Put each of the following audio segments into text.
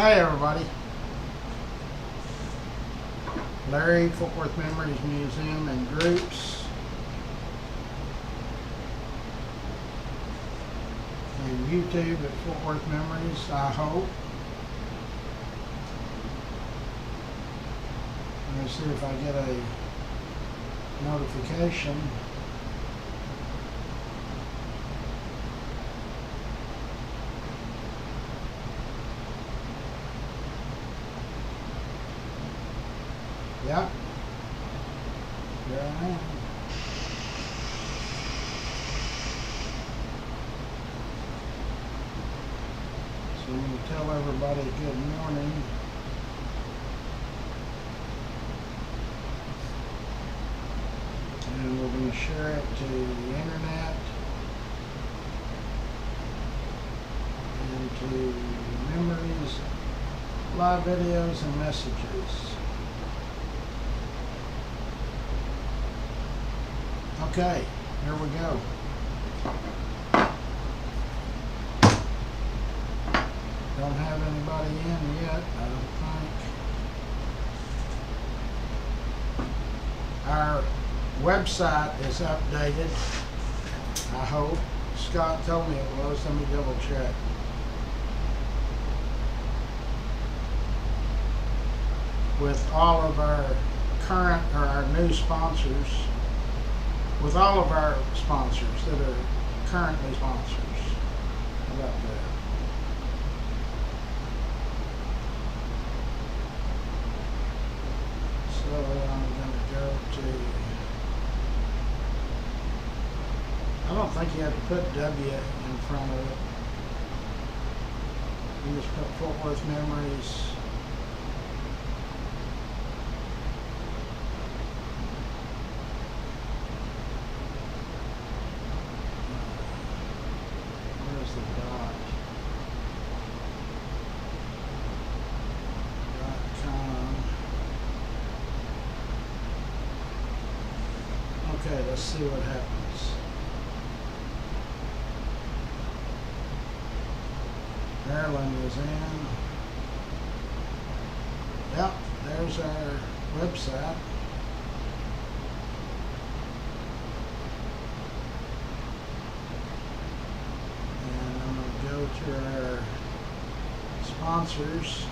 Hey everybody, Larry, Fort Worth Memories Museum and Groups, and YouTube at Fort Worth Memories, I hope. Let me see if I get a notification. Yep. Here I am. So I'm going to tell everybody good morning. And we're going to share it to the internet and to memories, live videos, and messages. Okay, here we go. Don't have anybody in yet, I don't think. Our website is updated, I hope. Scott told me it was. Let me double check. With all of our current or our new sponsors. With all of our sponsors that are currently sponsors. How about that? So I'm going to go to, I don't think you have to put W in front of it. You just put Fort Worth Memories. The .com. Okay, let's see what happens. Maryland is in. Yep, there's our website. To our sponsors.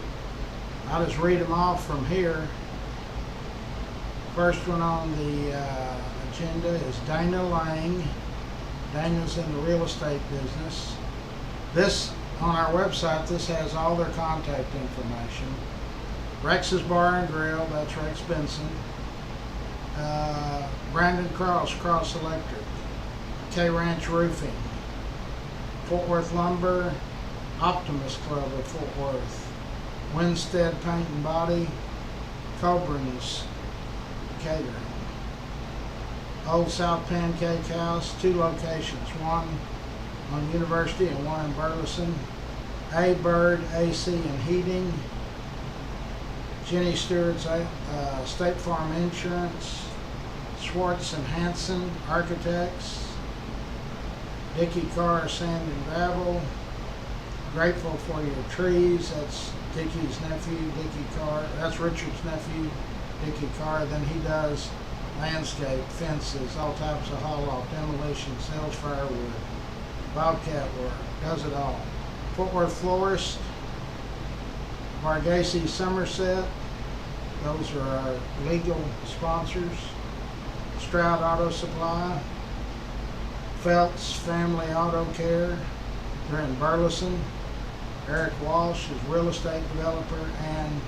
I'll just read them off from here. First one on the agenda is Dana Lang. Dana's in the real estate business. This, on our website, this has all their contact information. Rex's Bar and Grill, that's Rex Benson. Brandon Cross, Cross Electric. K Ranch Roofing. Fort Worth Lumber, Optimus Club of Fort Worth, Winstead Paint and Body, Coburn's Catering, Old South Pancake House, 2 locations, one on University and one in Burleson, A Bird AC and Heating, Jenny Stewart's State Farm Insurance, Schwartz and Hanson Architects, Dickie Carr Sand and Gravel, Grateful for Your Trees, that's Dickie's nephew, Dickie Carr, that's Richard's nephew, Dickie Carr. Then he does landscape, fences, all types of haul off, demolition, sells firewood, bobcat work, does it all. Fort Worth Florist, Margacy Somerset, those are our legal sponsors. Stroud Auto Supply, Felt's Family Auto Care, they're in Burleson. Eric Walsh is real estate developer and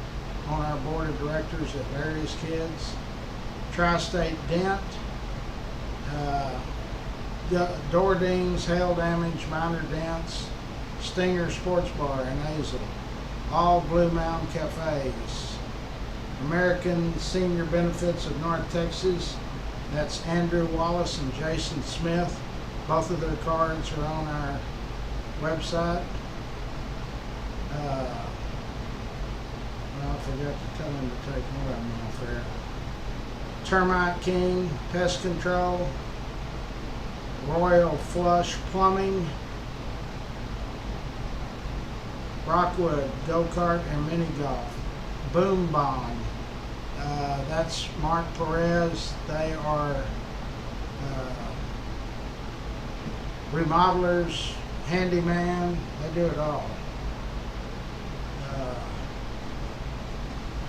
on our board of directors at Various Kids. Tri-State Dent, door dings, hail damage, minor dents. Stinger Sports Bar in Hazel. All Blue Mountain Cafes. American Senior Benefits of North Texas, that's Andrew Wallace and Jason Smith. Both of their cards are on our website. Well, I forgot to tell him to take one of them off there. Termite King, Pest Control, Royal Flush Plumbing, Rockwood, go-kart and mini golf. Boom Bond, that's Mark Perez. They are remodelers, handyman, they do it all.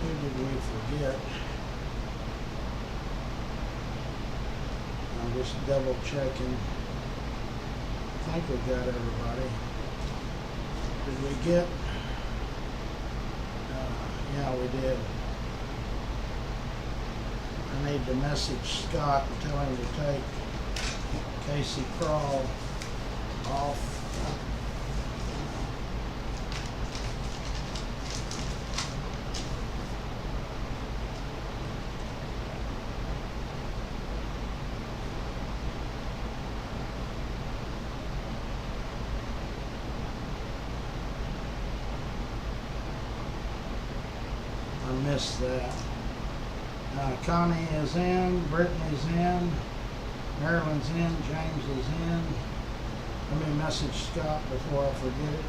Who did we forget? I'm just double checking. I think we got everybody. Did we get? Yeah, we did. I need to message Scott and tell him to take Casey Crawl off. I missed that. Connie is in, Brittany's in, Marilyn's in, James is in. Let me message Scott before I forget it.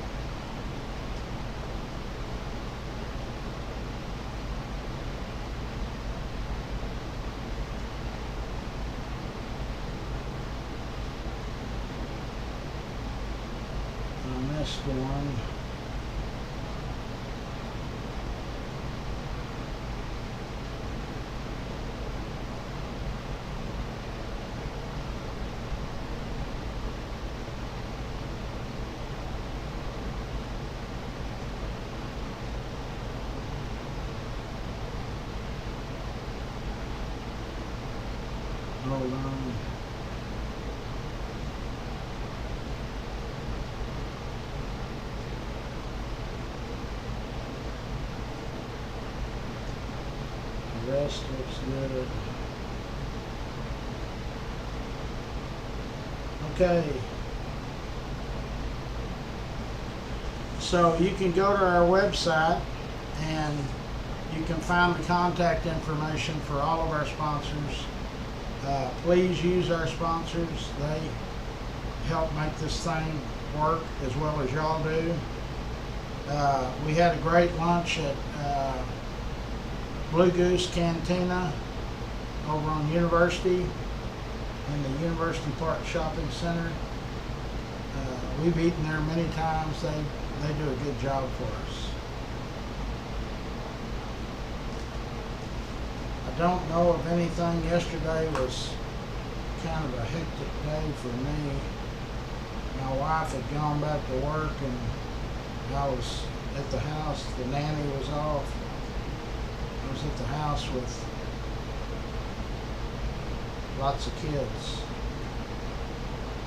I missed one. Hold on. The rest looks good. Okay. So you can go to our website and you can find the contact information for all of our sponsors. Please use our sponsors. They help make this thing work as well as y'all do. We had a great lunch at Blue Goose Cantina over on University in the University Park Shopping Center. We've eaten there many times. They do a good job for us. I don't know if anything. Yesterday was kind of a hectic day for me. My wife had gone back to work and I was at the house. The nanny was off. I was at the house with lots of kids.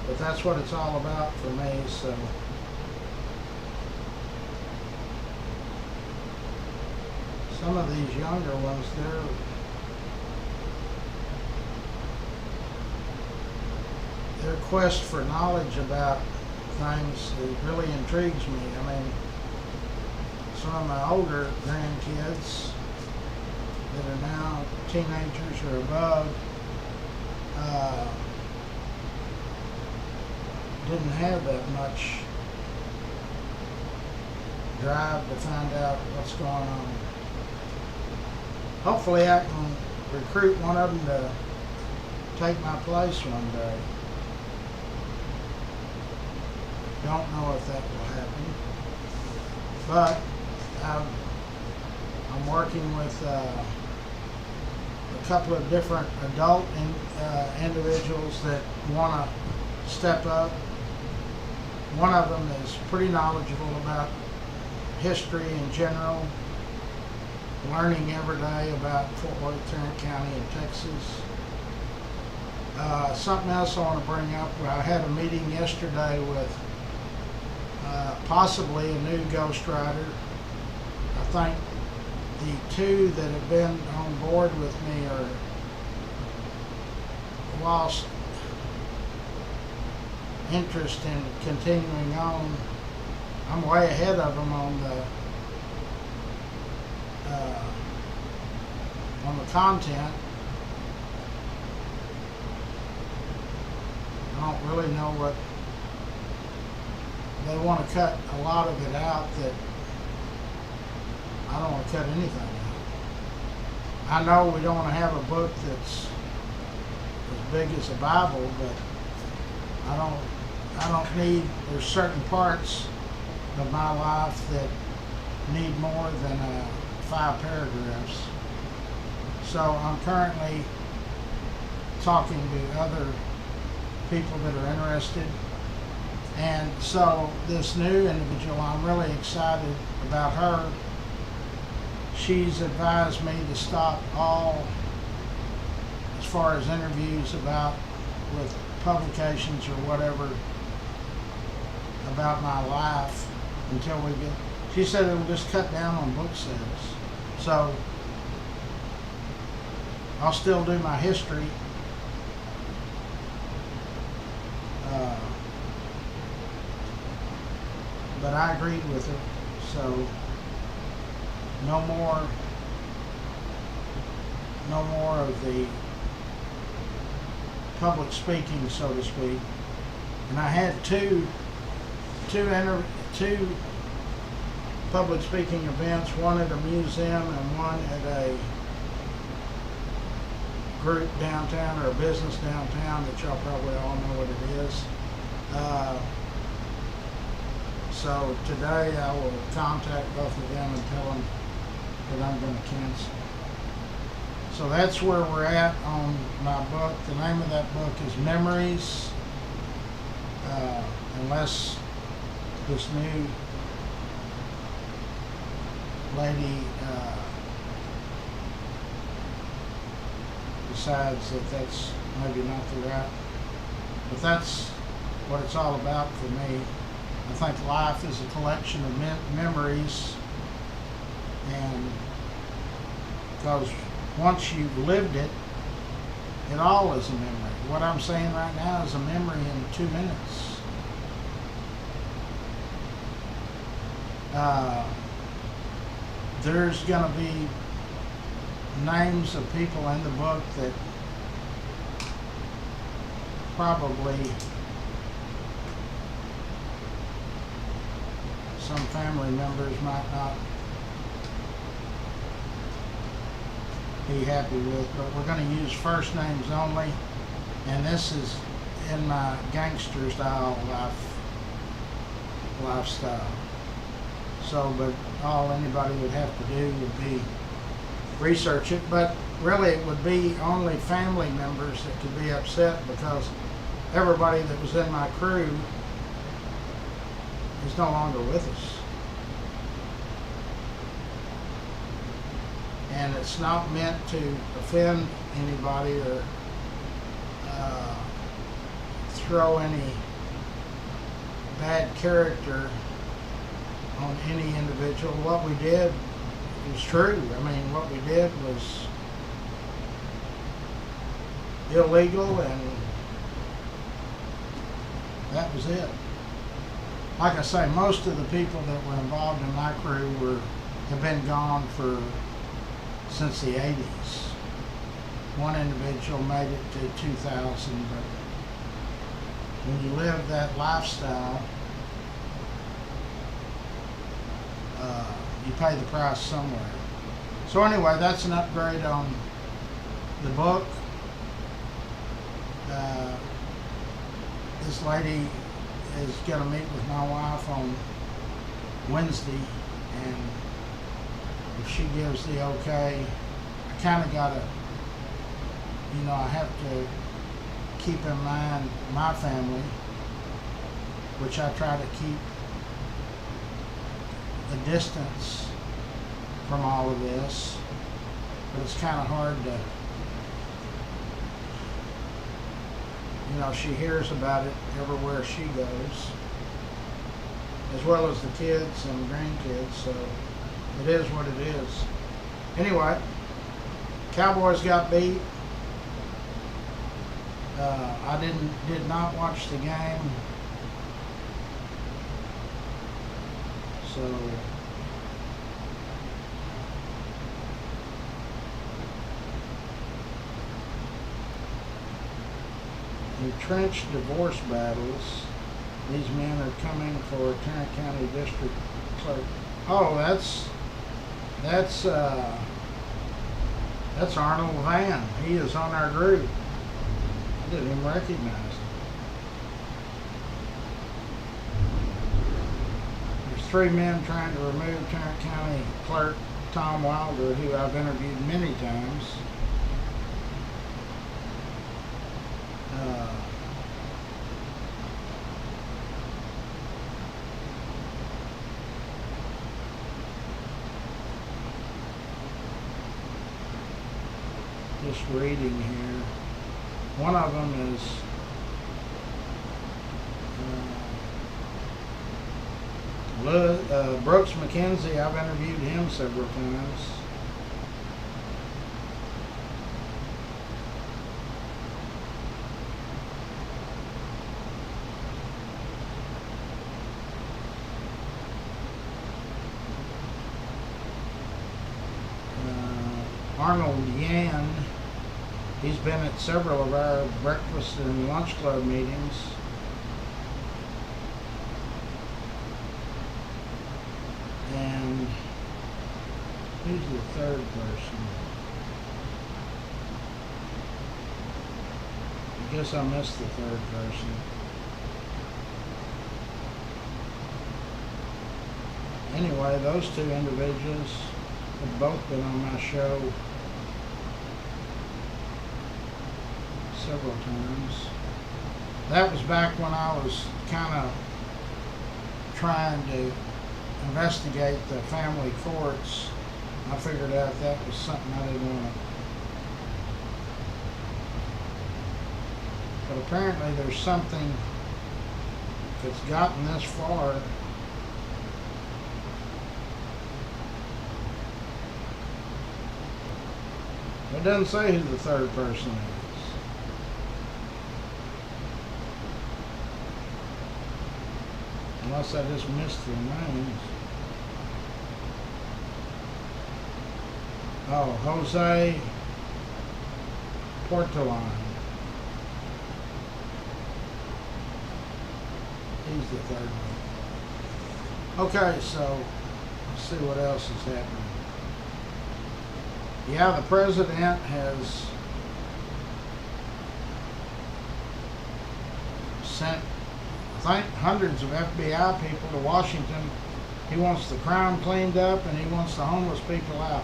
But that's what it's all about for me, so. Some of these younger ones, their quest for knowledge about things really intrigues me. I mean, some of my older grandkids that are now teenagers or above didn't have that much drive to find out what's going on. Hopefully I can recruit one of them to take my place one day. Don't know if that will happen, but I'm working with a couple of different adult individuals that want to step up. One of them is pretty knowledgeable about history in general, learning every day about Fort Worth, Tarrant County, and Texas. Something else I want to bring up. I had a meeting yesterday with possibly a new ghostwriter. I think the two that have been on board with me are lost interest in continuing on. I'm way ahead of them on the content. I don't really know what they want to cut. A lot of it out that I don't want to cut anything out. I know we don't want to have a book that's as big as a Bible, but I don't need, there's certain parts of my life that need more than 5 paragraphs. So I'm currently talking to other people that are interested. And so this new individual, I'm really excited about her. She's advised me to stop all, as far as interviews with publications or whatever, about my life until we get, she said it will just cut down on book sales. So I'll still do my history. But I agreed with it, so no more of the public speaking, so to speak. And I had two public speaking events, one at a museum and one at a group downtown, or a business downtown, that y'all probably all know what it is. So today I will contact both of them and tell them that I'm going to cancel. So that's where we're at on my book. The name of that book is Memories, unless this new lady decides that that's maybe not the right, but that's what it's all about for me. I think life is a collection of memories, and because once you've lived it, it all is a memory. What I'm saying right now is a memory in 2 minutes. There's going to be names of people in the book that probably some family members might not be happy with, but we're going to use first names only, and this is in my gangster style lifestyle. So, but all anybody would have to do would be research it, but really it would be only family members that could be upset, because everybody that was in my crew is no longer with us. And it's not meant to offend anybody or throw any bad character on any individual. What we did was true. I mean, what we did was illegal, and that was it. Like I say, most of the people that were involved in my crew have been gone since the 80s. One individual made it to 2000, but when you live that lifestyle, you pay the price somewhere. So anyway, that's an upgrade on the book. This lady is going to meet with my wife on Wednesday, and if she gives the okay, I kind of got to, I have to keep in mind my family, which I try to keep a distance from all of this, but it's kind of hard to, she hears about it everywhere she goes, as well as the kids and grandkids, so it is what it is. Anyway, Cowboys got beat. I did not watch the game, so entrenched divorce battles. These men are coming for Tarrant County District Clerk. Oh, That's Arnold Van. He is on our group. I didn't even recognize him. There's 3 men trying to remove Tarrant County Clerk Tom Wilder, who I've interviewed many times. Just reading here. One of them is Brooks McKenzie. I've interviewed him several times. Arnold Yan. He's been at several of our breakfast and lunch club meetings. And who's the third person? I guess I missed the third person. Anyway, those 2 individuals have both been on my show several times. That was back when I was kind of trying to investigate the family courts. I figured out that was something I didn't want to. But apparently there's something, if it's gotten this far, it doesn't say who the third person is. Unless I just missed their names. Oh, Jose Portolan. He's the third one. Okay, so let's see what else is happening. Yeah, the president has sent, I think, hundreds of FBI people to Washington. He wants the crime cleaned up and he wants the homeless people out.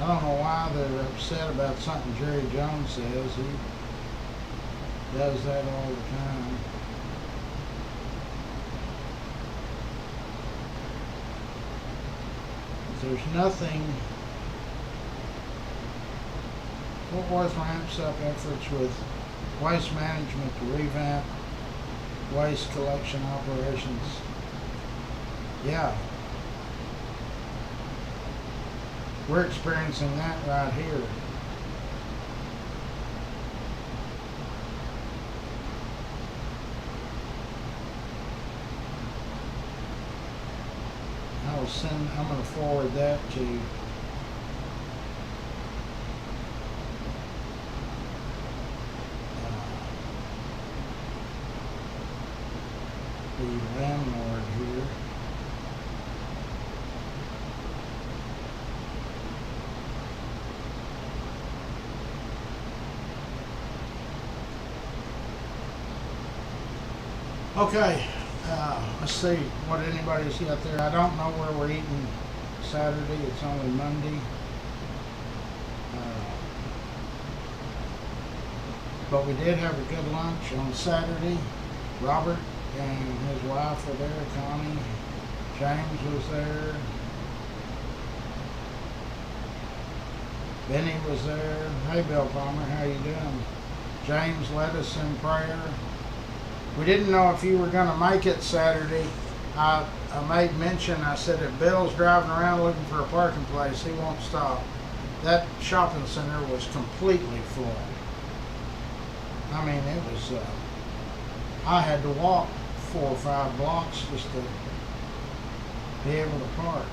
I don't know why they're upset about something Jerry Jones says. He does that all the time. There's nothing. Fort Worth ramps up efforts with waste management to revamp waste collection operations. Yeah. We're experiencing that right here. I'm going to forward that to the landlord here. Okay, let's see what anybody's got there. I don't know where we're eating Saturday. It's only Monday. But we did have a good lunch on Saturday. Robert and his wife were there, Connie. James was there. Benny was there. Hey, Bill Palmer, how you doing? James led us in prayer. We didn't know if you were going to make it Saturday. I made mention, I said, if Bill's driving around looking for a parking place, he won't stop. That shopping center was completely full. I mean, it was, I had to walk 4 or 5 blocks just to be able to park.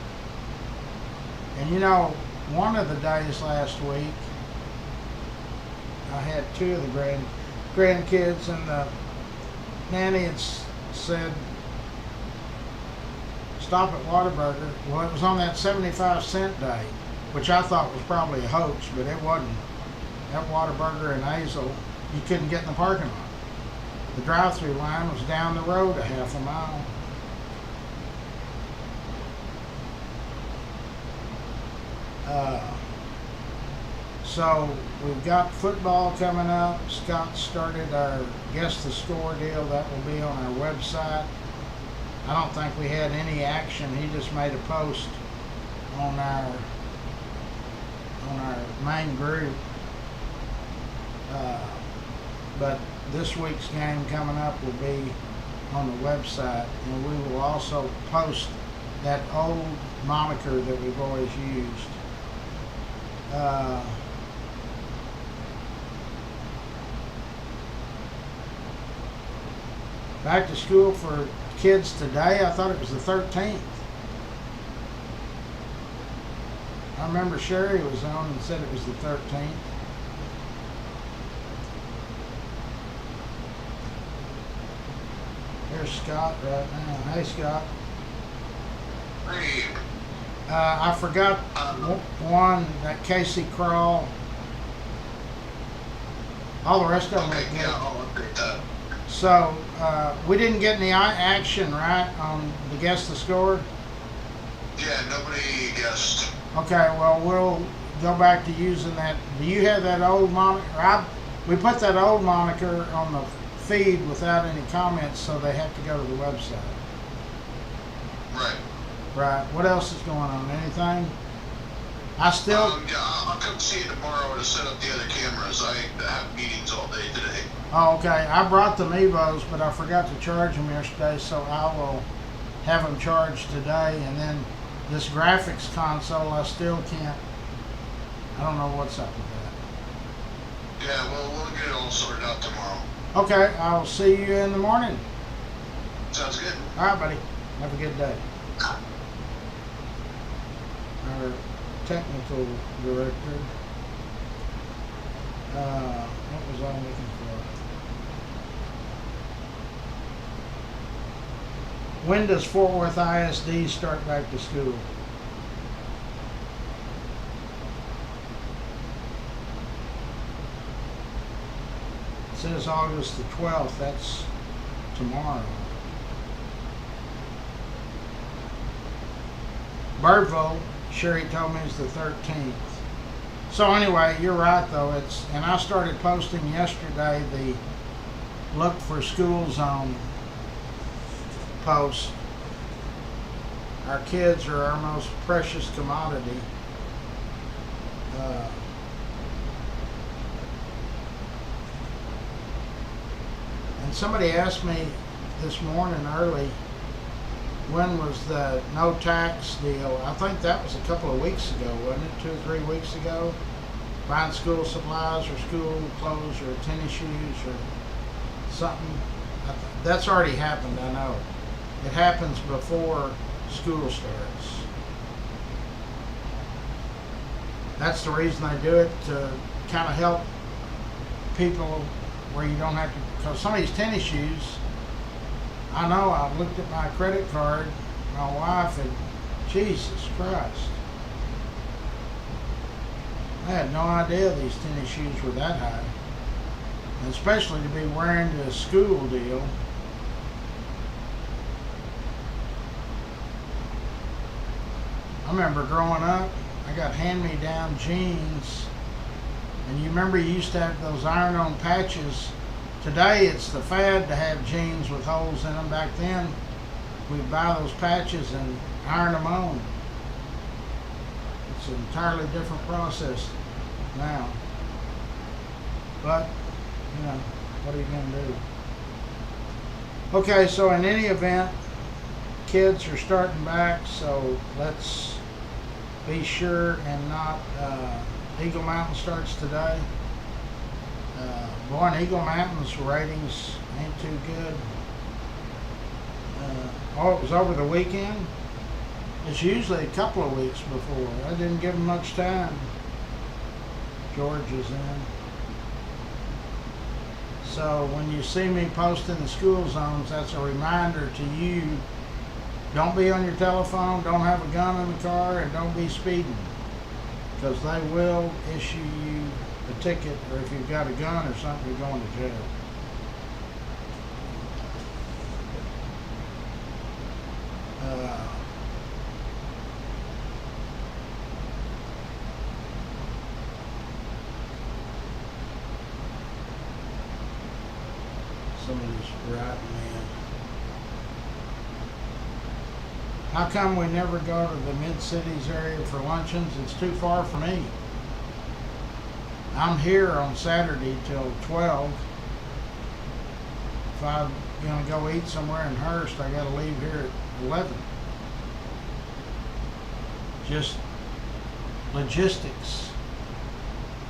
And you know, one of the days last week, I had two of the grandkids, and the nanny had said, stop at Whataburger. Well, it was on that 75-cent day, which I thought was probably a hoax, but it wasn't. That Whataburger in Hazel, you couldn't get in the parking lot. The drive-through line was down the road a half a mile. So we've got football coming up. Scott started our Guess the Score deal. That will be on our website. I don't think we had any action. He just made a post on our main group. But this week's game coming up will be on the website, and we will also post that old moniker that we've always used. Back to school for kids today. I thought it was the 13th. I remember Sherry was on and said it was the 13th. Here's Scott right now. Hey, Scott. Hey. I forgot one, that Casey Crawl. All the rest of them. Okay, yeah, I'll update that. So, we didn't get any action, right, on the Guess the Score? Yeah, nobody guessed. Okay, well, we'll go back to using that. Do you have that old moniker? We put that old moniker on the feed without any comments, so they have to go to the website. Right. Right. What else is going on? Anything? I still... yeah, I'll come see you tomorrow to set up the other cameras. I have meetings all day today. Oh, okay. I brought the Mevos, but I forgot to charge them yesterday, so I will have them charged today. And then this graphics console, I still can't... I don't know what's up with that. Yeah, well, we'll get it all sorted out tomorrow. Okay, I'll see you in the morning. Sounds good. All right, buddy. Have a good day. Our technical director. What was I looking for? When does Fort Worth ISD start back to school? It says August the 12th. That's tomorrow. Birdville, Sherry told me, is the 13th. So anyway, you're right though. And I started posting yesterday the look for school zone post. Our kids are our most precious commodity. And somebody asked me this morning early, when was the no tax deal? I think that was a couple of weeks ago, wasn't it? 2 or 3 weeks ago. Buying school supplies or school clothes or tennis shoes or something. That's already happened, I know. It happens before school starts. That's the reason they do it, to kind of help people where you don't have to, because some of these tennis shoes, I know, I looked at my credit card, my wife, and Jesus Christ. I had no idea these tennis shoes were that high. And especially to be wearing to a school deal. I remember growing up, I got hand-me-down jeans. And you remember you used to have those iron-on patches. Today it's the fad to have jeans with holes in them. Back then we'd buy those patches and iron them on. It's an entirely different process now. But, you know, what are you going to do? Okay, so in any event, kids are starting back, so let's be sure and not... Eagle Mountain starts today. Boy, and Eagle Mountain's ratings ain't too good. Oh, it was over the weekend? It's usually a couple of weeks before. I didn't give them much time. George is in. So when you see me posting the school zones, that's a reminder to you. Don't be on your telephone, don't have a gun in the car, and don't be speeding. Because they will issue you a ticket, or if you've got a gun or something, you're going to jail. Somebody's writing in. How come we never go to the mid-cities area for luncheons? It's too far for me. I'm here on Saturday till 12. If I'm going to go eat somewhere in Hurst, I got to leave here at 11. Just logistics.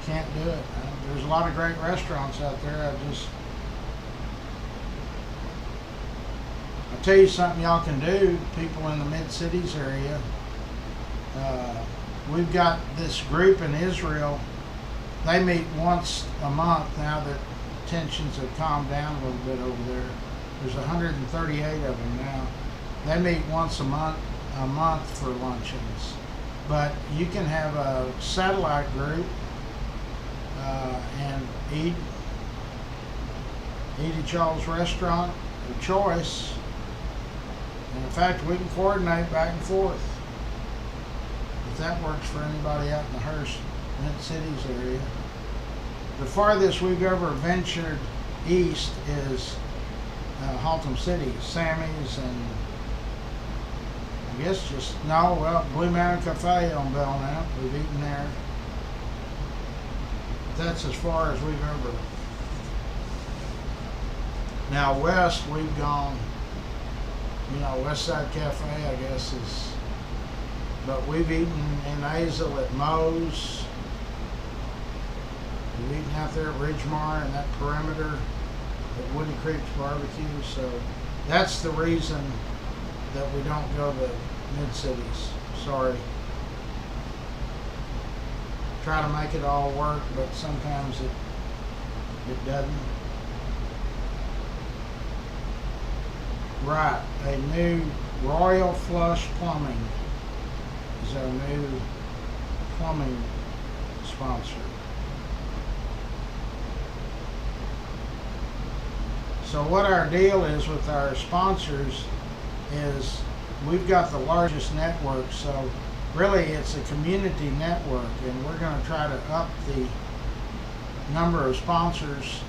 Can't do it. There's a lot of great restaurants out there. I'll tell you something y'all can do, people in the mid-cities area. We've got this group in Israel. They meet once a month now that tensions have calmed down a little bit over there. There's 138 of them now. They meet once a month for luncheons. But you can have a satellite group and eat at y'all's restaurant of choice. And in fact, we can coordinate back and forth. If that works for anybody out in the Hurst Mid-Cities area. The farthest we've ever ventured east is Haltom City, Sammy's, and I guess Blue Mountain Cafe on Belknap. We've eaten there. But that's as far as we've ever. Now west, we've gone. West Side Cafe, I guess, is. But we've eaten in Azle at Moe's. We've eaten out there at Ridgemar and that perimeter at Woody Creek's Barbecue. So that's the reason that we don't go to mid-cities. Sorry. Try to make it all work, but sometimes it doesn't. Right, a new Royal Flush Plumbing is our new plumbing sponsor. So what our deal is with our sponsors is we've got the largest network, so really it's a community network, and we're going to try to up the number of sponsors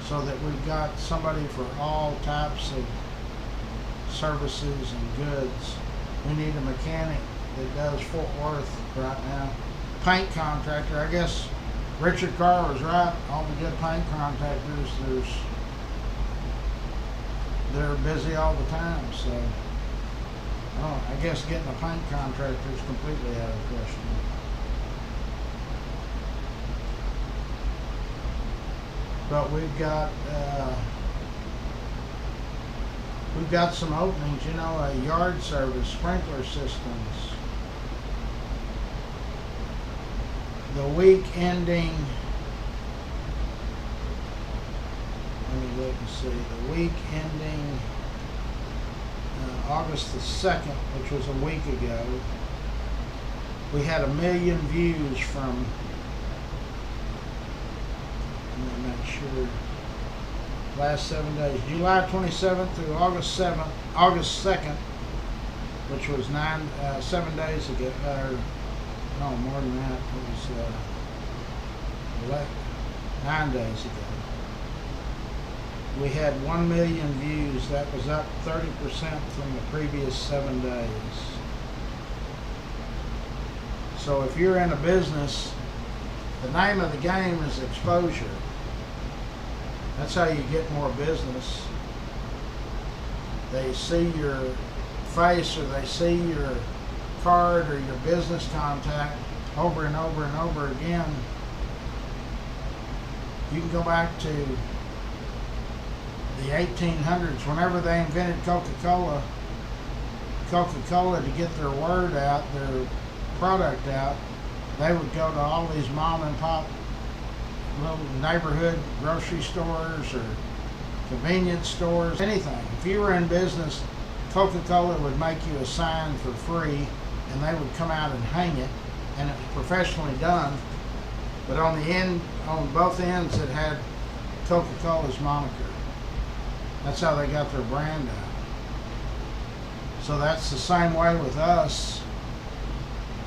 so that we've got somebody for all types of services and goods. We need a mechanic that does Fort Worth right now. Paint contractor, I guess Richard Carr was right. All the good paint contractors, they're busy all the time, so I guess getting a paint contractor is completely out of the question. But we've got some openings, a yard service, sprinkler systems. The week ending, let me look and see, the week ending August the 2nd, which was a week ago, we had 1 million views from, let me make sure, last 7 days, July 27th through August 2nd, which was 7 days ago, no, more than that, it was 9 days ago. We had 1 million views. That was up 30% from the previous 7 days. So if you're in a business, the name of the game is exposure. That's how you get more business. They see your face, or they see your card or your business contact over and over and over again. You can go back to the 1800s, whenever they invented Coca-Cola Coca-Cola, to get their word out, their product out, they would go to all these mom and pop little neighborhood grocery stores or convenience stores, anything. If you were in business, Coca-Cola would make you a sign for free, and they would come out and hang it, and it was professionally done. But on the end, on both ends, it had Coca-Cola's moniker. That's how they got their brand out. So that's the same way with us.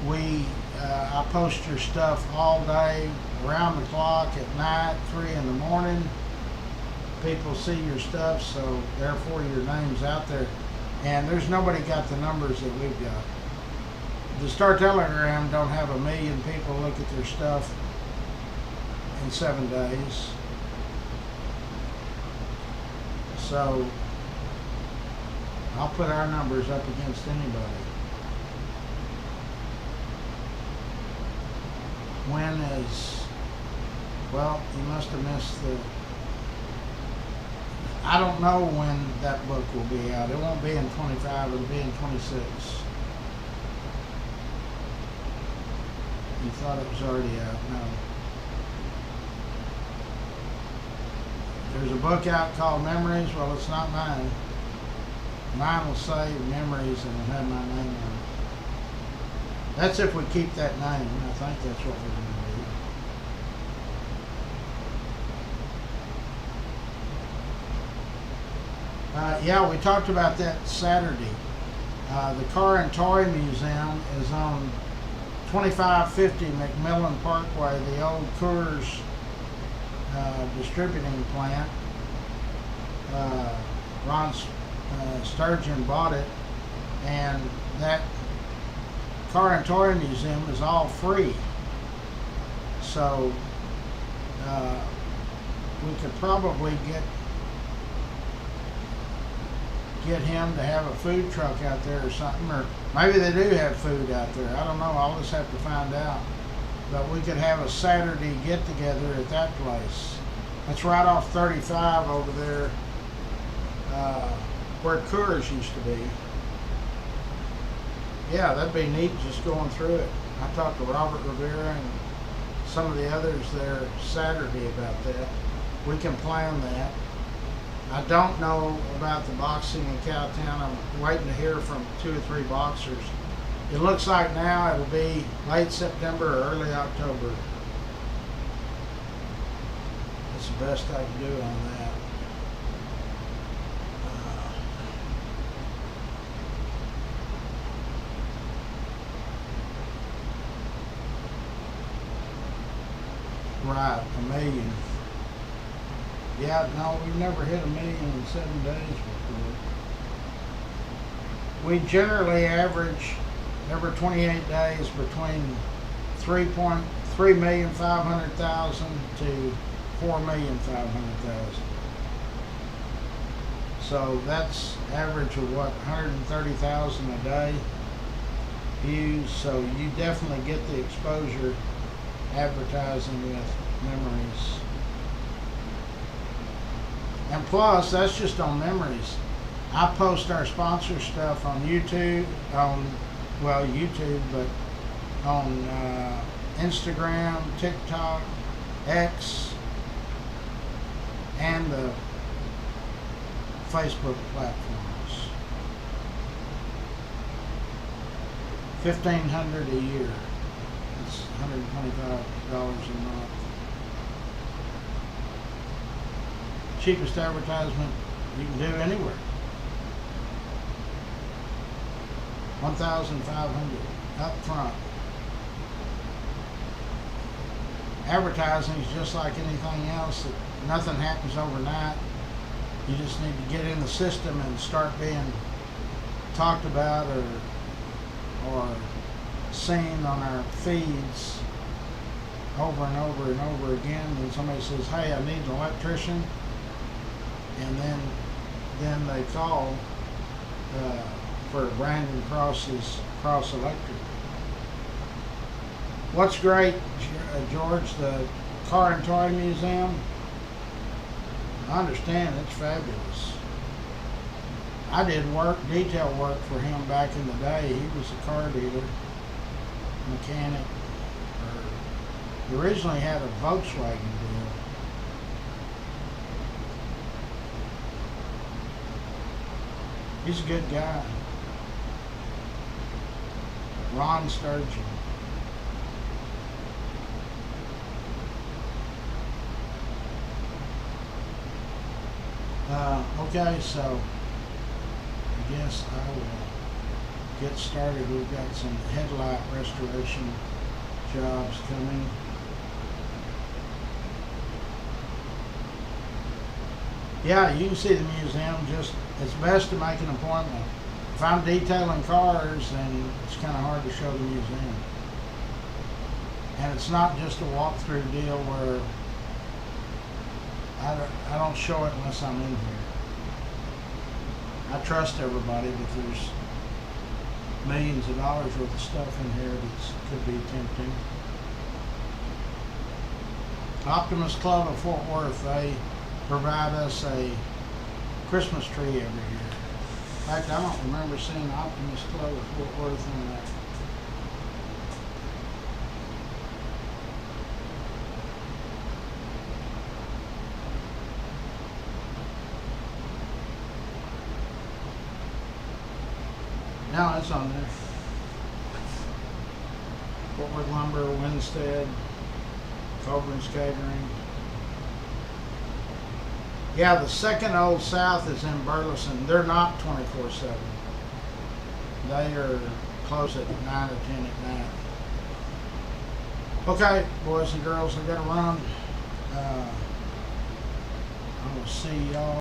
I post your stuff all day, around the clock, at night, 3 in the morning. People see your stuff, so therefore your name's out there. And there's nobody got the numbers that we've got. The Star Telegram don't have 1 million people look at their stuff in 7 days. So I'll put our numbers up against anybody. When is, well, you must have missed the, I don't know when that book will be out. It won't be in 25, it'll be in 26. You thought it was already out? No. There's a book out called Memories. Well, it's not mine. Mine will say Memories and it'll have my name on it. That's if we keep that name. I think that's what we're going to do. Yeah, we talked about that Saturday. The Car and Toy Museum is on 2550 McMillan Parkway, the old Coors distributing plant. Ron Sturgeon bought it, and that Car and Toy Museum is all free. So we could probably get him to have a food truck out there or something, or maybe they do have food out there. I don't know. I'll just have to find out. But we could have a Saturday get together at that place. That's right off 35 over there, where Coors used to be. Yeah, that'd be neat just going through it. I talked to Robert Rivera and some of the others there Saturday about that. We can plan that. I don't know about the boxing in Cowtown. I'm waiting to hear from 2 or 3 boxers. It looks like now it'll be late September or early October. That's the best I can do on that. Right, 1 million. Yeah, no, we've never hit 1 million in 7 days before. We generally average every 28 days between 3,500,000 to 4,500,000. So that's average of what, 130,000 a day views. So you definitely get the exposure advertising with Memories. And plus, that's just on Memories. I post our sponsor stuff on YouTube, YouTube, but on Instagram, TikTok, X, and the Facebook platforms. $1,500 a year. It's $125 a month. Cheapest advertisement you can do anywhere. $1,500 up front. Advertising is just like anything else. Nothing happens overnight. You just need to get in the system and start being talked about or seen on our feeds over and over and over again. And somebody says, "Hey, I need an electrician," and then they call for Brandon Cross's Cross Electric. What's great, George, the Car and Toy Museum, I understand it's fabulous. I did detail work for him back in the day. He was a car dealer, mechanic, he originally had a Volkswagen deal. He's a good guy. Ron Sturgeon. Okay, so I guess I will get started. We've got some headlight restoration jobs coming. Yeah, you can see the museum. Just it's best to make an appointment. If I'm detailing cars, then it's kind of hard to show the museum. And it's not just a walkthrough deal where I don't show it unless I'm in here. I trust everybody, but there's millions of dollars worth of stuff in here that could be tempting. Optimus Club of Fort Worth, they provide us a Christmas tree every year. In fact, I don't remember seeing Optimus Club of Fort Worth on that. No, it's on there. Fort Worth Lumber, Winstead, Coburn's Catering. Yeah, the second Old South is in Burleson. They're not 24/7. They are closed at 9 or 10 at night. Okay, boys and girls, I gotta run. I will see y'all.